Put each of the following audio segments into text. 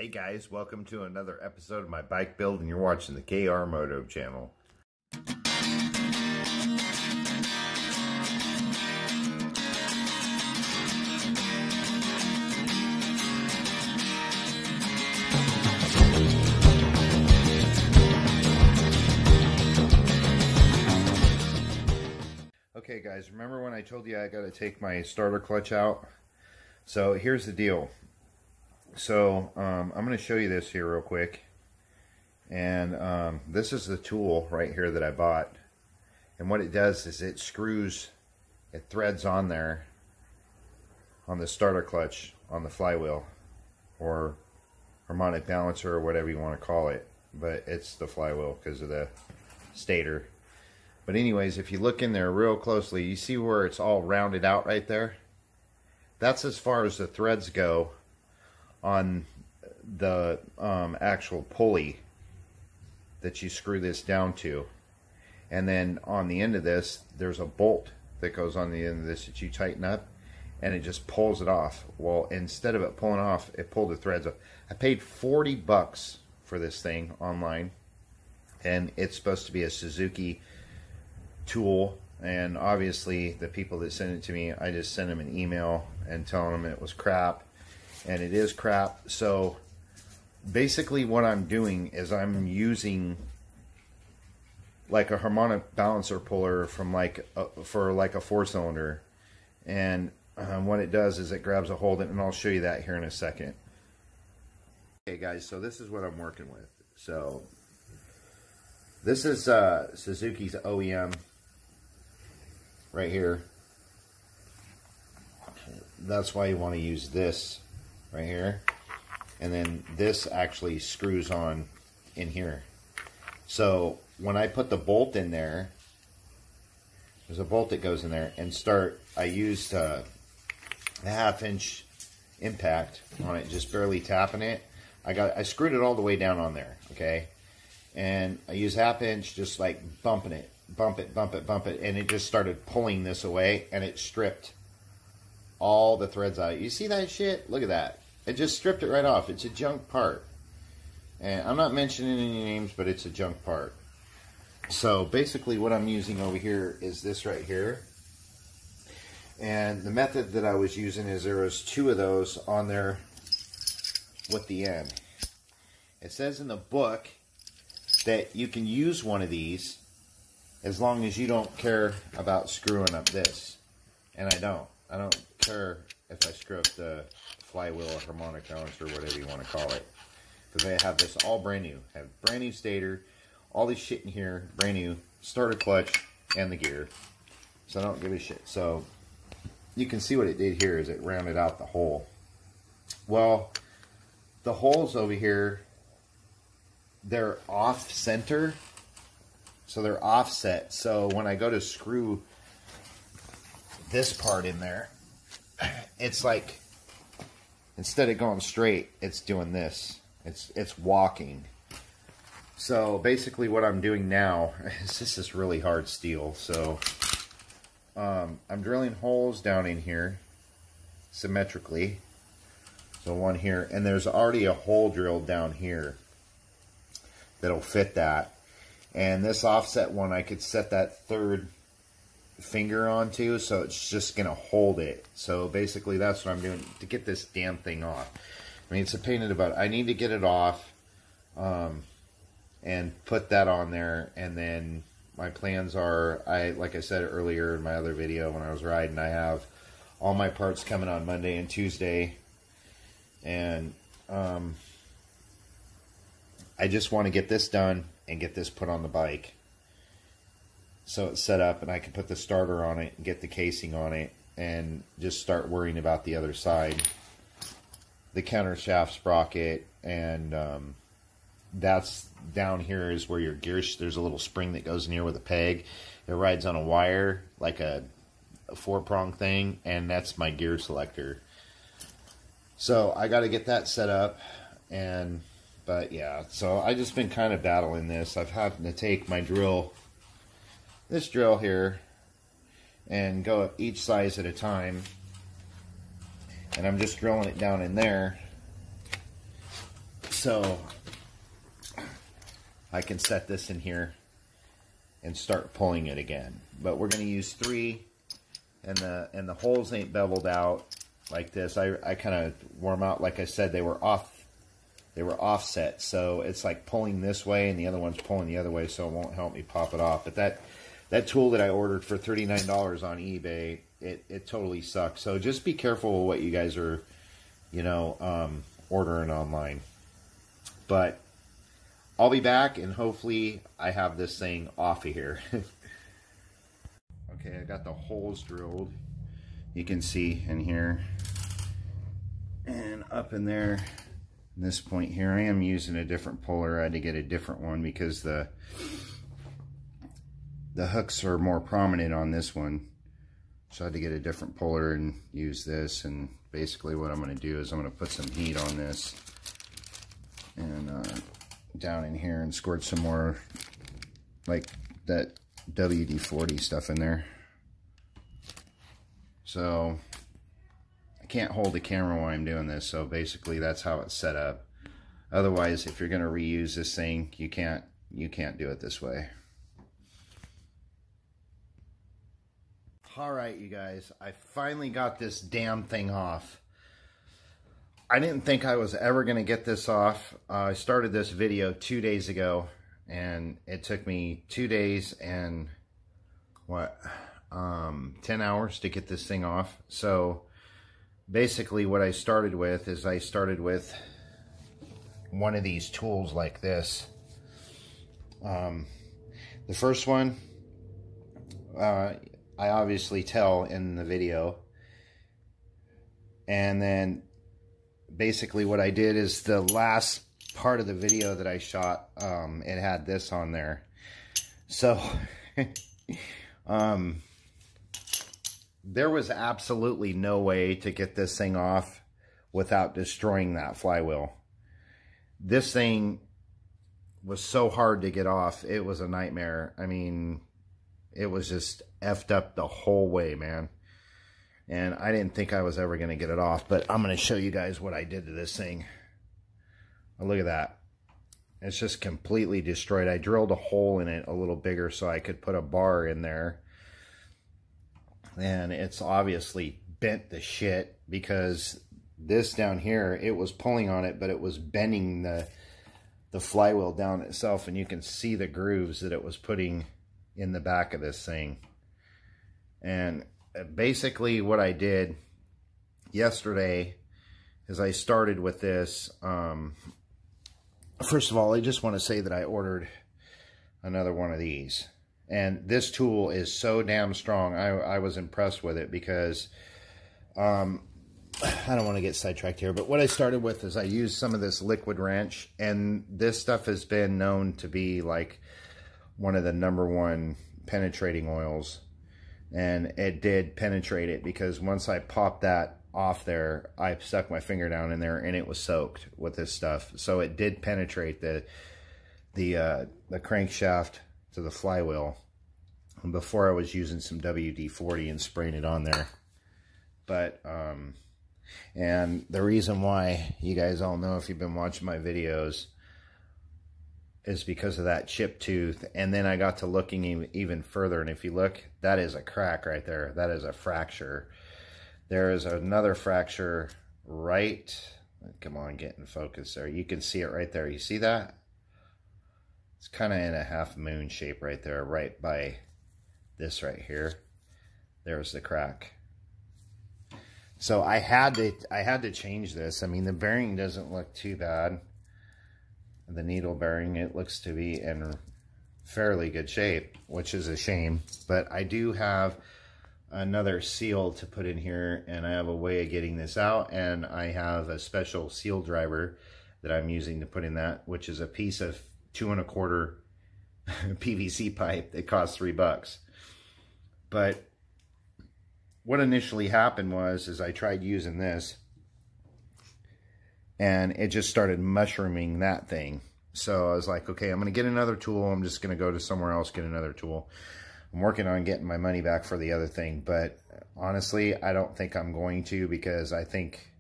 Hey guys, welcome to another episode of my bike build, and you're watching the KR Moto channel. Okay guys, remember when I told you I got to take my starter clutch out? So here's the deal. So I'm going to show you this here real quick, and this is the tool right here that I bought, and what it does is it threads on there on the starter clutch on the flywheel or harmonic balancer or whatever you want to call it, but it's the flywheel because of the stator. But anyways, if you look in there real closely, you see where it's all rounded out right there? That's as far as the threads go on the actual pulley that you screw this down to. And then on the end of this, there's a bolt that goes on the end of this that you tighten up, and it just pulls it off. Well, instead of it pulling off, it pulled the threads off. I paid 40 bucks for this thing online, and it's supposed to be a Suzuki tool. And obviously the people that sent it to me, I just sent them an email and telling them it was crap. And it is crap. So basically what I'm doing is I'm using like a harmonic balancer puller from for a 4-cylinder, and what it does is it grabs a hold of it, and I'll show you that here in a second. Okay guys, so this is what I'm working with. So this is Suzuki's OEM right here. That's why you want to use this right here, and then this actually screws on in here. So when I put the bolt in there, there's a bolt that goes in there, and I used a 1/2-inch impact on it, just barely tapping it. I screwed it all the way down on there, okay, and I used 1/2-inch, just like bumping it, bump it, and it just started pulling this away, and it stripped all the threads out. You see that shit? Look at that. It just stripped it right off. It's a junk part. And I'm not mentioning any names, but it's a junk part. So basically what I'm using over here is this right here. And the method that I was using is there was 2 of those on there with the end. It says in the book that you can use one of these as long as you don't care about screwing up this. And I don't. I don't care if I screw up the flywheel or harmonic balancer or whatever you want to call it, because I have this all brand new. I have brand new stator, all this shit in here, brand new starter clutch and the gear. So I don't give a shit. So you can see what it did here is it rounded out the hole. Well, the holes over here, they're off center, so they're offset. So when I go to screw this part in there, it's like, instead of going straight, it's doing this. It's walking. So basically what I'm doing now is this is really hard steel. So I'm drilling holes down in here symmetrically. So one here, and there's already a hole drilled down here that'll fit that. And this offset one, I could set that 3rd finger onto, so it's just gonna hold it. So basically that's what I'm doing to get this damn thing off. I mean, it's a pain in the butt. I need to get it off and put that on there, and then my plans are, like I said earlier in my other video when I was riding, I have all my parts coming on Monday and Tuesday, and I just want to get this done and get this put on the bike so it's set up, and I can put the starter on it and get the casing on it and just start worrying about the other side, the counter shaft sprocket, and that's down here is where your gear, there's a little spring that goes in here with a peg. It rides on a wire like a 4-prong thing, and that's my gear selector. So I got to get that set up, but yeah, so I just been kind of battling this. I've had to take my drill, this drill here, and go each size at a time, and I'm just drilling it down in there, So I can set this in here and start pulling it again. But we're going to use 3, and the holes ain't beveled out like this. I kind of wore them out. Like I said, they were offset, so it's like pulling this way and the other one's pulling the other way, so it won't help me pop it off. But that tool that I ordered for $39 on eBay, it totally sucks. So just be careful with what you guys are, you know, ordering online. But I'll be back, and hopefully I have this thing off of here. Okay, I got the holes drilled. You can see in here and up in there. In this point here, I am using a different puller. I had to get a different one because the hooks are more prominent on this one. So I had to get a different puller and use this. And basically what I'm going to do is I'm going to put some heat on this and down in here and squirt some more like that WD-40 stuff in there. So I can't hold the camera while I'm doing this, so basically that's how it's set up. Otherwise, if you're going to reuse this thing, you can't do it this way. Alright, you guys, I finally got this damn thing off. I didn't think I was ever going to get this off. I started this video 2 days ago, and it took me 2 days and 10 hours to get this thing off. So basically what I started with is I started with one of these tools like this. The first one, I obviously tell in the video. And then basically what I did is the last part of the video that I shot, it had this on there. So there was absolutely no way to get this thing off without destroying that flywheel. This thing was so hard to get off. It was a nightmare. I mean, it was just effed up the whole way, man. And I didn't think I was ever going to get it off, but I'm going to show you guys what I did to this thing. Oh, look at that. It's just completely destroyed. I drilled a hole in it a little bigger so I could put a bar in there. And it's obviously bent the shit because this down here, it was pulling on it, but it was bending the flywheel down itself. And you can see the grooves that it was putting in the back of this thing. And basically what I did yesterday is I started with this. First of all, I just want to say that I ordered another one of these. And this tool is so damn strong. I was impressed with it because I don't want to get sidetracked here. But what I started with is I used some of this liquid wrench. And this stuff has been known to be like one of the #1 penetrating oils. And it did penetrate it because once I popped that off there, I stuck my finger down in there and it was soaked with this stuff. So it did penetrate the crankshaft to the flywheel. And before I was using some WD-40 and spraying it on there. But, and the reason why you guys all know if you've been watching my videos is because of that chipped tooth. And then I got to looking even further, and if you look, that is a crack right there. That is a fracture. There is another fracture right, come on, get in focus there. You can see it right there. You see that? It's kind of in a half moon shape right there, right by this right here. There's the crack. So I had to change this. I mean, the bearing doesn't look too bad. The needle bearing, it looks to be in fairly good shape, which is a shame. But I do have another seal to put in here, and I have a way of getting this out, and I have a special seal driver that I'm using to put in that, which is a piece of 2 1/4 PVC pipe that costs $3. But what initially happened is I tried using this, and it just started mushrooming that thing. So I was like, okay, I'm going to get another tool. I'm just going to go to somewhere else, get another tool. I'm working on getting my money back for the other thing. But honestly, I don't think I'm going to, because I think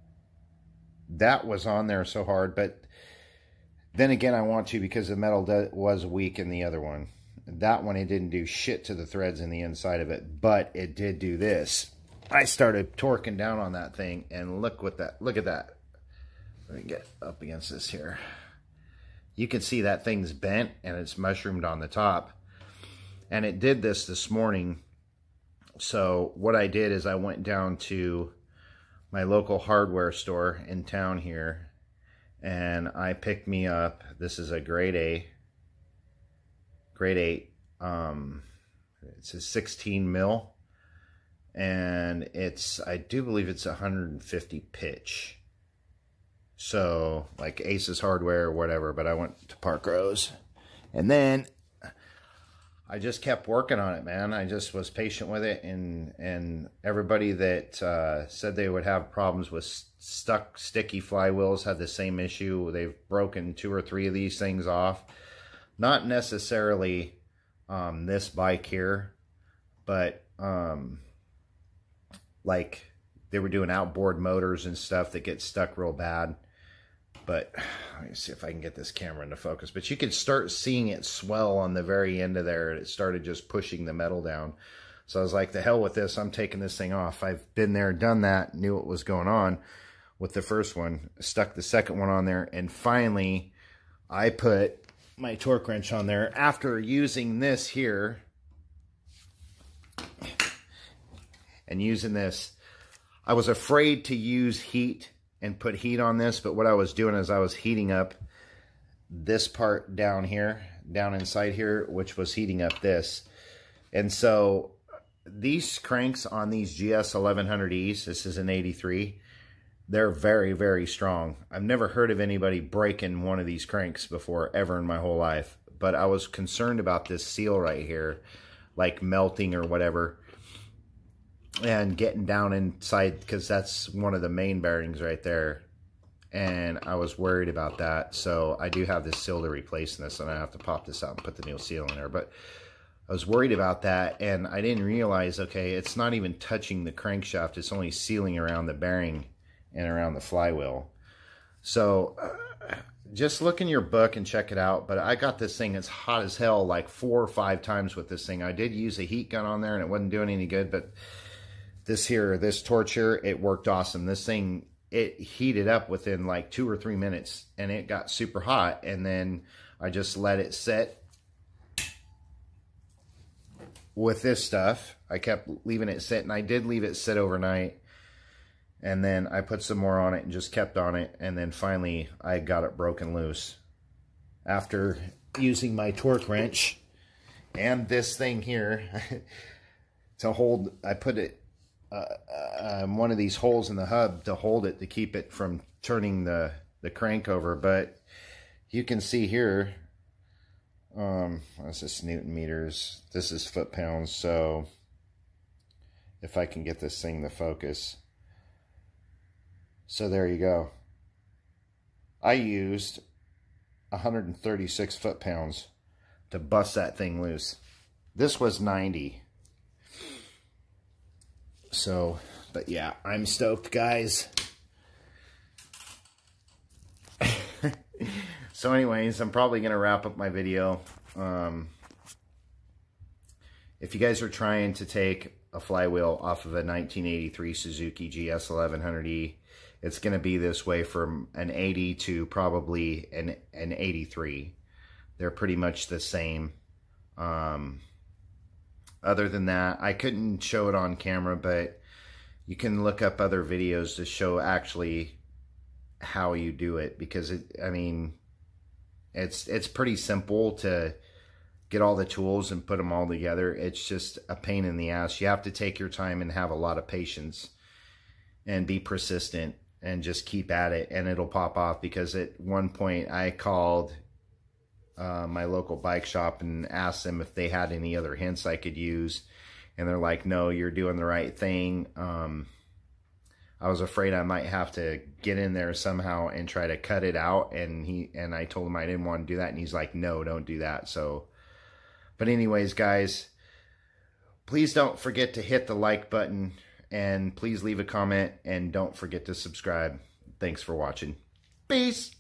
that was on there so hard. But Then again, I want to because the metal was weak in the other one. That one, it didn't do shit to the threads in the inside of it, but it did do this. I started torquing down on that thing, and look at that. Let me get up against this here. You can see that thing's bent and it's mushroomed on the top. And it did this morning. So what I did is I went down to my local hardware store in town here, and I picked me up, this is a grade 8, it's a 16 mil, and I do believe it's 150 pitch. So like Aces Hardware or whatever, but I went to Park Rose, and then I just kept working on it, man. I just was patient with it, and everybody that said they would have problems with sticky flywheels had the same issue. They've broken 2 or 3 of these things off. Not necessarily this bike here, but like they were doing outboard motors and stuff that get stuck real bad. But let me see if I can get this camera into focus. But you could start seeing it swell on the very end of there. It started just pushing the metal down. So I was like, the hell with this. I'm taking this thing off. I've been there, done that, knew what was going on with the first one. Stuck the second one on there. And finally, I put my torque wrench on there after using this here. And using this. I was afraid to use heat and put heat on this, but what I was doing is I was heating up this part down here, down inside here, which was heating up this. And so these cranks on these GS 1100Es, this is an 83, they're very, very strong. I've never heard of anybody breaking one of these cranks before, ever in my whole life. But I was concerned about this seal right here, like melting or whatever, and getting down inside, because that's one of the main bearings right there, and I was worried about that. So I do have this seal to replace this, and I have to pop this out and put the new seal in there. But I was worried about that, and I didn't realize, okay, it's not even touching the crankshaft, it's only sealing around the bearing and around the flywheel. So just look in your book and check it out. But I got this thing, it's hot as hell, like 4 or 5 times with this thing. I did use a heat gun on there and it wasn't doing any good, but this torch here, it worked awesome. This thing, it heated up within like 2 or 3 minutes, and it got super hot. And then I just let it sit with this stuff. I kept leaving it sit, and I did leave it sit overnight. And then I put some more on it and just kept on it. And then finally I got it broken loose after using my torque wrench and this thing here to hold. I put it one of these holes in the hub to hold it, to keep it from turning the crank over. But you can see here, what's this, Newton meters? This is foot pounds. So if I can get this thing to focus. So there you go. I used 136 foot pounds to bust that thing loose. This was 90. So, but yeah, I'm stoked, guys. So anyways, I'm probably going to wrap up my video. If you guys are trying to take a flywheel off of a 1983 Suzuki GS 1100E, it's going to be this way from an 80 to probably an 83. They're pretty much the same. Other than that, I couldn't show it on camera, but you can look up other videos to show actually how you do it, because I mean, it's pretty simple to get all the tools and put them all together. It's just a pain in the ass. You have to take your time and have a lot of patience and be persistent and just keep at it, and it'll pop off. Because at one point I called my local bike shop and asked them if they had any other hints I could use, and they're like, no, you're doing the right thing. I was afraid I might have to get in there somehow and try to cut it out, and I told him I didn't want to do that, and he's like, no, don't do that. So, but anyways, guys, please don't forget to hit the like button, and please leave a comment, and don't forget to subscribe. Thanks for watching. Peace.